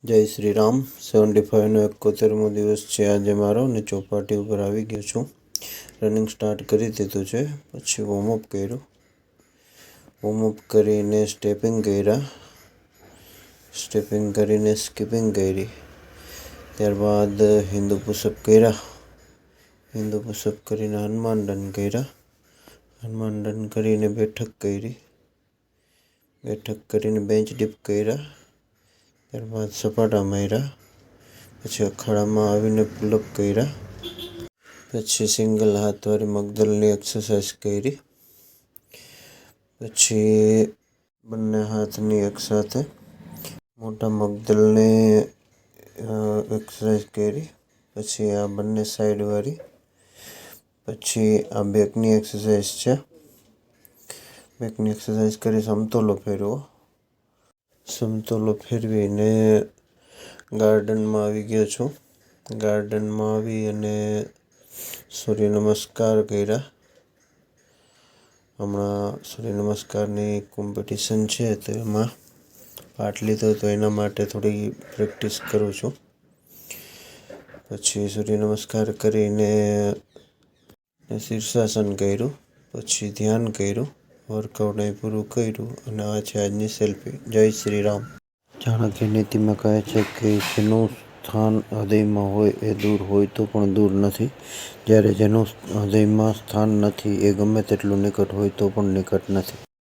જય શ્રી રામ. 75નો 71મો દિવસ છે આજે મારો, અને ચોપાટી ઉપર આવી ગયો છું. રનિંગ સ્ટાર્ટ કરી દીધું છે. પછી વોર્મઅપ કર્યું. વોર્મઅપ કરીને સ્ટેપિંગ કર્યા. સ્ટેપિંગ કરીને સ્કીપિંગ કરી. ત્યારબાદ હિન્દુ પુશઅપ કર્યા. હિન્દુ પુશઅપ કરીને હનુમાન દંડ કર્યા. હનુમાન દંડ કરીને બેઠક કરી. બેઠક કરીને બેન્ચ ડીપ કર્યા. ત્યારબાદ સપાટા માર્યા. પછી અખાડામાં આવીને પુલઅપ કર્યા. પછી સિંગલ હાથવાળી મગદળની એક્સરસાઇઝ કરી. પછી બંને હાથની એકસાથે મોટા મગદળની એક્સરસાઇઝ કરી. પછી આ બંને સાઈડવાળી. પછી આ બેકની એક્સરસાઇઝ છે. બેકની એક્સરસાઇઝ કરી સમતોલો ફેરવો. સમતોલો ફેરવીને ગાર્ડનમાં આવી ગયો છું. ગાર્ડનમાં આવી અને સૂર્ય નમસ્કાર કર્યા. હમણાં સૂર્ય નમસ્કારની કોમ્પિટિશન છે, તો એમાં પાર્ટ લીધો, તો એના માટે થોડી પ્રેક્ટિસ કરું છું. પછી સૂર્ય નમસ્કાર કરીને શીર્ષાસન કર્યું. પછી ધ્યાન કર્યું. વર્કઆઉટ અહીં પૂરું કર્યું. અને આ છે આજની સેલ્ફી. જય શ્રી રામ. ચાણક્ય નીતિમાં કહે છે કે જેનું સ્થાન હૃદયમાં હોય એ દૂર હોય તો પણ દૂર નથી, જ્યારે જેનું હૃદયમાં સ્થાન નથી એ ગમે તેટલું નિકટ હોય તો પણ નિકટ નથી.